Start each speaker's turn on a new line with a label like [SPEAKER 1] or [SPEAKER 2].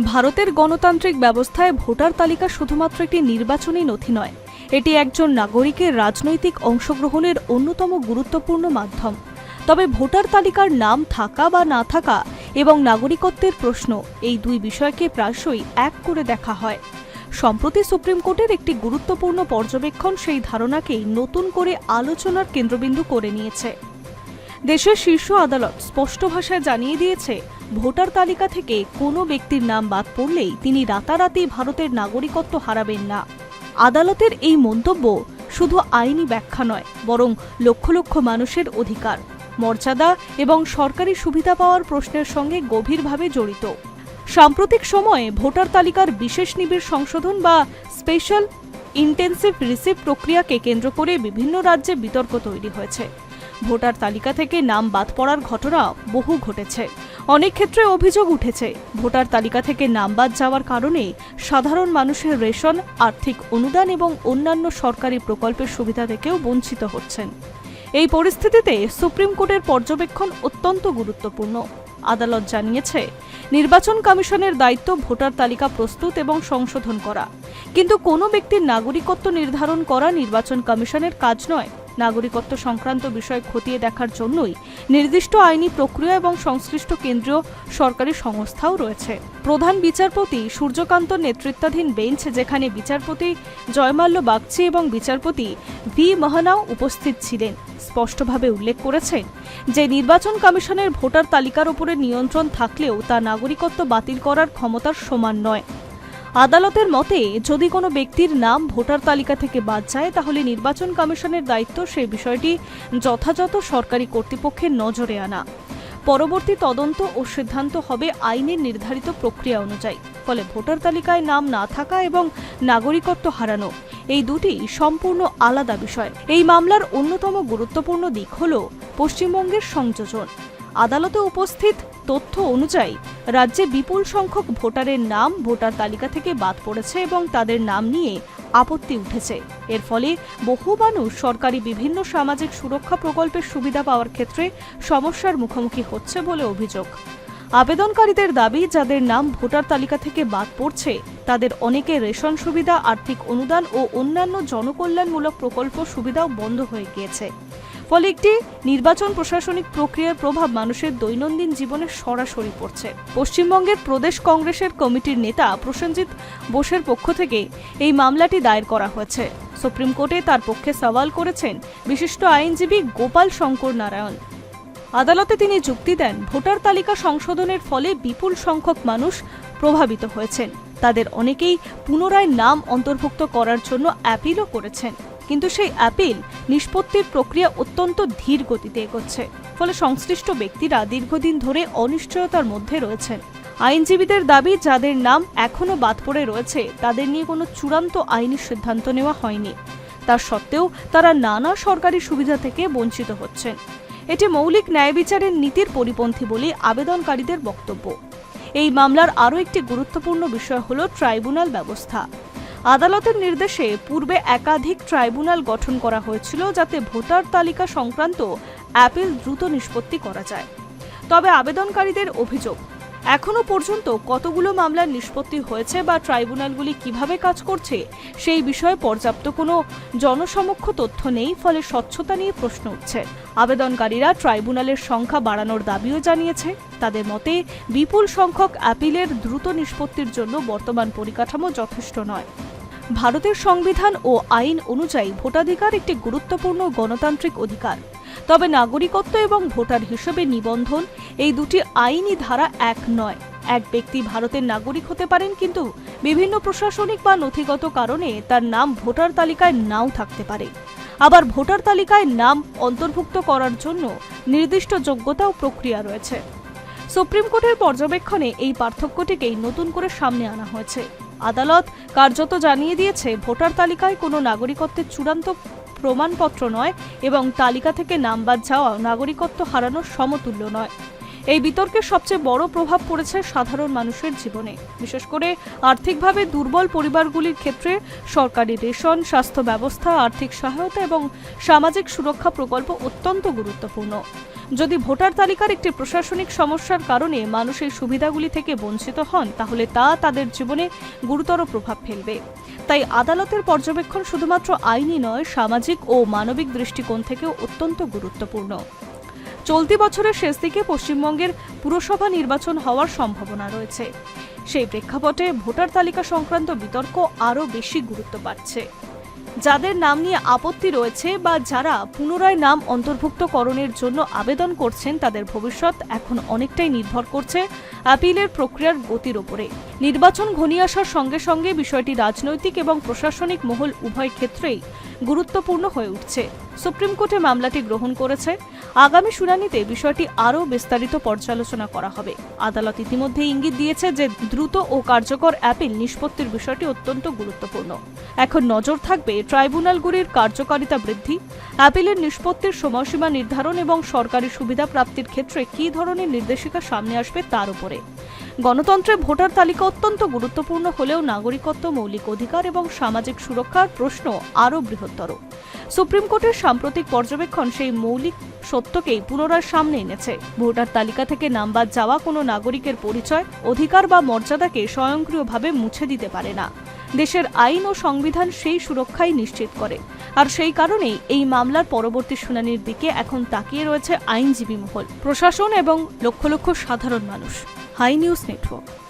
[SPEAKER 1] ভারতের গণতান্ত্রিক ব্যবস্থায় ভোটার তালিকা শুধুমাত্র একটি নির্বাচনী নথি নয়, এটি একজন নাগরিকের রাজনৈতিক অংশগ্রহণের অন্যতম গুরুত্বপূর্ণ মাধ্যম। তবে ভোটার তালিকার নাম থাকা বা না থাকা এবং নাগরিকত্বের প্রশ্ন, এই দুই বিষয়কে প্রায়শই এক করে দেখা হয়। সম্প্রতি সুপ্রিম কোর্টের একটি গুরুত্বপূর্ণ পর্যবেক্ষণ সেই ধারণাকেই নতুন করে আলোচনার কেন্দ্রবিন্দু করে নিয়েছে। দেশের শীর্ষ আদালত স্পষ্ট ভাষায় জানিয়ে দিয়েছে, ভোটার তালিকা থেকে কোনো ব্যক্তির নাম বাদ পড়লেই তিনি রাতারাতি ভারতের নাগরিকত্ব হারাবেন না। আদালতের এই মন্তব্য শুধু আইনি ব্যাখ্যা নয়, বরং লক্ষ লক্ষ মানুষের অধিকার, মর্যাদা এবং সরকারি সুবিধা পাওয়ার প্রশ্নের সঙ্গে গভীরভাবে জড়িত। সাম্প্রতিক সময়ে ভোটার তালিকার বিশেষ নিবিড় সংশোধন বা স্পেশাল ইন্টেন্সিভ রিসিভ প্রক্রিয়াকে কেন্দ্র করে বিভিন্ন রাজ্যে বিতর্ক তৈরি হয়েছে। ভোটার তালিকা থেকে নাম বাদ পড়ার ঘটনা বহু ঘটেছে। অনেক ক্ষেত্রে অভিযোগ উঠেছে, ভোটার তালিকা থেকে নাম বাদ যাওয়ার কারণে সাধারণ মানুষের রেশন, আর্থিক অনুদান এবং অন্যান্য সরকারি প্রকল্পের সুবিধা থেকেও বঞ্চিত হচ্ছেন। এই পরিস্থিতিতে সুপ্রিম কোর্টের পর্যবেক্ষণ অত্যন্ত গুরুত্বপূর্ণ। আদালত জানিয়েছে, নির্বাচন কমিশনের দায়িত্ব ভোটার তালিকা প্রস্তুত এবং সংশোধন করা, কিন্তু কোনো ব্যক্তির নাগরিকত্ব নির্ধারণ করা নির্বাচন কমিশনের কাজ নয়। নাগরিকত্ব সংক্রান্ত বিষয় খতিয়ে দেখার জন্যই নির্দিষ্ট আইনি প্রক্রিয়া এবং সংশ্লিষ্ট কেন্দ্রীয় সরকারি সংস্থাও রয়েছে। প্রধান বিচারপতি সূর্যকান্ত নেতৃত্বাধীন বেঞ্চ, যেখানে বিচারপতি জয়মাল্য বাগচি এবং বিচারপতি ভি মহানাও উপস্থিত ছিলেন, স্পষ্টভাবে উল্লেখ করেছেন যে নির্বাচন কমিশনের ভোটার তালিকার উপরে নিয়ন্ত্রণ থাকলেও তা নাগরিকত্ব বাতিল করার ক্ষমতার সমান নয়। আদালতের মতে, যদি কোনো ব্যক্তির নাম ভোটার তালিকা থেকে বাদ যায়, তাহলে নির্বাচন কমিশনের দায়িত্ব সেই বিষয়টি যথাযথ সরকারি কর্তৃপক্ষের নজরে আনা। পরবর্তী তদন্ত ও সিদ্ধান্ত হবে আইনের নির্ধারিত প্রক্রিয়া অনুযায়ী। ফলে ভোটার তালিকায় নাম না থাকা এবং নাগরিকত্ব হারানো, এই দুটি সম্পূর্ণ আলাদা বিষয়। এই মামলার অন্যতম গুরুত্বপূর্ণ দিক হল পশ্চিমবঙ্গের সংযোজন। আদালতে উপস্থিত তথ্য অনুযায়ী রাজ্যে বিপুল সংখ্যক ভোটারের নাম ভোটার তালিকা থেকে বাদ পড়েছে এবং তাদের নাম নিয়ে আপত্তি উঠেছে। এর ফলে বহু মানুষ সরকারি বিভিন্ন সামাজিক সুরক্ষা প্রকল্পের সুবিধা পাওয়ার ক্ষেত্রে সমস্যার মুখোমুখি হচ্ছে বলে অভিযোগ। আবেদনকারীদের দাবি, যাদের নাম ভোটার তালিকা থেকে বাদ পড়ছে তাদের অনেকের রেশন সুবিধা, আর্থিক অনুদান ও অন্যান্য জনকল্যাণমূলক প্রকল্প সুবিধাও বন্ধ হয়ে গিয়েছে। ফলে একটি নির্বাচন প্রশাসনিক প্রক্রিয়ার প্রভাব মানুষের দৈনন্দিন জীবনে সরাসরি পড়ছে। পশ্চিমবঙ্গের প্রদেশ কংগ্রেসের কমিটির নেতা প্রসেনজিৎ বোসের পক্ষ থেকে এই মামলাটি দায়ের করা হয়েছে। সুপ্রিম কোর্টে তার পক্ষে সওয়াল করেছেন বিশিষ্ট আইনজীবী গোপাল শঙ্কর নারায়ণ। আদালতে তিনি যুক্তি দেন, ভোটার তালিকা সংশোধনের ফলে বিপুল সংখ্যক মানুষ প্রভাবিত হয়েছেন। তাদের অনেকেই পুনরায় নাম অন্তর্ভুক্ত করার জন্য অ্যাপিলও করেছেন, কিন্তু সেই অ্যাপিল নিষ্পত্তির প্রক্রিয়া অত্যন্ত ধীর গতিতে এগোচ্ছে। ফলে সংশ্লিষ্ট ব্যক্তিরা দীর্ঘদিন ধরে অনিশ্চয়তার মধ্যে রয়েছেন। আইনজীবীদের দাবি, যাদের নাম এখনও বাদ পড়ে রয়েছে তাদের নিয়ে কোনো চূড়ান্ত আইনি সিদ্ধান্ত নেওয়া হয়নি। তার সত্ত্বেও তারা নানা সরকারি সুবিধা থেকে বঞ্চিত হচ্ছেন। এটি মৌলিক ন্যায় বিচারের নীতির পরিপন্থী বলে আবেদনকারীদের বক্তব্য। এই মামলার আরও একটি গুরুত্বপূর্ণ বিষয় হল ট্রাইব্যুনাল ব্যবস্থা। আদালতের নির্দেশে পূর্বে একাধিক ট্রাইব্যুনাল গঠন করা হয়েছিল, যাতে ভোটার তালিকা সংক্রান্ত অ্যাপিল দ্রুত নিষ্পত্তি করা যায়। তবে আবেদনকারীদের অভিযোগ, এখনও পর্যন্ত কতগুলো মামলার নিষ্পত্তি হয়েছে বা ট্রাইব্যুনালগুলি কিভাবে কাজ করছে সেই বিষয়ে পর্যাপ্ত কোনো জনসমক্ষ তথ্য নেই। ফলে স্বচ্ছতা নিয়ে প্রশ্ন উঠছে। আবেদনকারীরা ট্রাইব্যুনালের সংখ্যা বাড়ানোর দাবিও জানিয়েছে। তাদের মতে, বিপুল সংখ্যক অ্যাপিলের দ্রুত নিষ্পত্তির জন্য বর্তমান পরিকাঠামো যথেষ্ট নয়। ভারতের সংবিধান ও আইন অনুযায়ী ভোটাধিকার একটি গুরুত্বপূর্ণ গণতান্ত্রিক অধিকার। তবে নাগরিকত্ব এবং ভোটার হিসেবে নিবন্ধন, এই দুটি আইনি ধারা এক নয়। এক ব্যক্তি ভারতের নাগরিক হতে পারেন, কিন্তু বিভিন্ন প্রশাসনিক বা নথিগত কারণে তার নাম ভোটার তালিকায় নাও থাকতে পারে। আবার ভোটার তালিকায় নাম অন্তর্ভুক্ত করার জন্য নির্দিষ্ট যোগ্যতা ও প্রক্রিয়া রয়েছে। সুপ্রিম কোর্টের পর্যবেক্ষণে এই পার্থক্যটিকেই নতুন করে সামনে আনা হয়েছে। আদালত কার্যত জানিয়ে দিয়েছে, ভোটার তালিকায় কোনো নাগরিকত্বের চূড়ান্ত প্রমাণপত্র নয় এবং তালিকা থেকে নাম বাদ যাওয়া নাগরিকত্ব হারানোর সমতুল্য নয়। এই বিতর্কের সবচেয়ে বড় প্রভাব পড়েছে সাধারণ মানুষের জীবনে, বিশেষ করে আর্থিকভাবে দুর্বল পরিবারগুলির ক্ষেত্রে। সরকারি রেশন, স্বাস্থ্য ব্যবস্থা, আর্থিক সহায়তা এবং সামাজিক সুরক্ষা প্রকল্প অত্যন্ত গুরুত্বপূর্ণ। যদি ভোটার তালিকার একটি প্রশাসনিক সমস্যার কারণে মানুষ এই সুবিধাগুলি থেকে বঞ্চিত হন, তাহলে তা তাদের জীবনে গুরুতর প্রভাব ফেলবে। তাই আদালতের পর্যবেক্ষণ শুধুমাত্র আইনি নয়, সামাজিক ও মানবিক দৃষ্টিকোণ থেকেও অত্যন্ত গুরুত্বপূর্ণ। চলতি বছরের শেষ দিকে পশ্চিমবঙ্গের পুরসভা নির্বাচন হওয়ার সম্ভাবনা রয়েছে। সেই প্রেক্ষাপটে ভোটার তালিকা সংক্রান্ত বিতর্ক আরও বেশি গুরুত্ব পাচ্ছে। যাদের নাম নিয়ে আপত্তি রয়েছে বা যারা পুনরায় নাম অন্তর্ভুক্তকরণের জন্য আবেদন করছেন, তাদের ভবিষ্যৎ এখন অনেকটাই নির্ভর করছে আপিলের প্রক্রিয়ার গতির ওপরে। নির্বাচন ঘনিয়ে আসার সঙ্গে সঙ্গে বিষয়টি রাজনৈতিক এবং প্রশাসনিক মহল উভয় ক্ষেত্রেই গুরুত্বপূর্ণ হয়ে উঠছে। সুপ্রিম কোর্টে মামলাটি গ্রহণ করেছে। আগামী শুনানিতে বিষয়টি আরও বিস্তারিত পর্যালোচনা করা হবে। আদালত ইতিমধ্যে ইঙ্গিত দিয়েছে যে দ্রুত ও কার্যকর অ্যাপিল নিষ্পত্তির বিষয়টি অত্যন্ত গুরুত্বপূর্ণ। এখন নজর থাকবে ট্রাইব্যুনালগুলির কার্যকারিতা বৃদ্ধি, অ্যাপিলের নিষ্পত্তির সময়সীমা নির্ধারণ এবং সরকারি সুবিধা প্রাপ্তির ক্ষেত্রে কী ধরনের নির্দেশিকা সামনে আসবে তার উপরে। গণতন্ত্রে ভোটার তালিকা অত্যন্ত গুরুত্বপূর্ণ হলেও নাগরিকত্ব, মৌলিক অধিকার এবং সামাজিক সুরক্ষার প্রশ্ন আরও বৃহত্তর। সুপ্রিম কোর্টের সাম্প্রতিক পর্যবেক্ষণ সেই মৌলিক সত্যকেই পুনরায় সামনে এনেছে। ভোটার তালিকা থেকে নাম বাদ যাওয়া কোনো নাগরিকের পরিচয়, অধিকার বা মর্যাদাকে স্বয়ংক্রিয়ভাবে মুছে দিতে পারে না। দেশের আইন ও সংবিধান সেই সুরক্ষাই নিশ্চিত করে। আর সেই কারণেই এই মামলার পরবর্তী শুনানির দিকে এখন তাকিয়ে রয়েছে আইনজীবী মহল, প্রশাসন এবং লক্ষ লক্ষ সাধারণ মানুষ। Hi news network.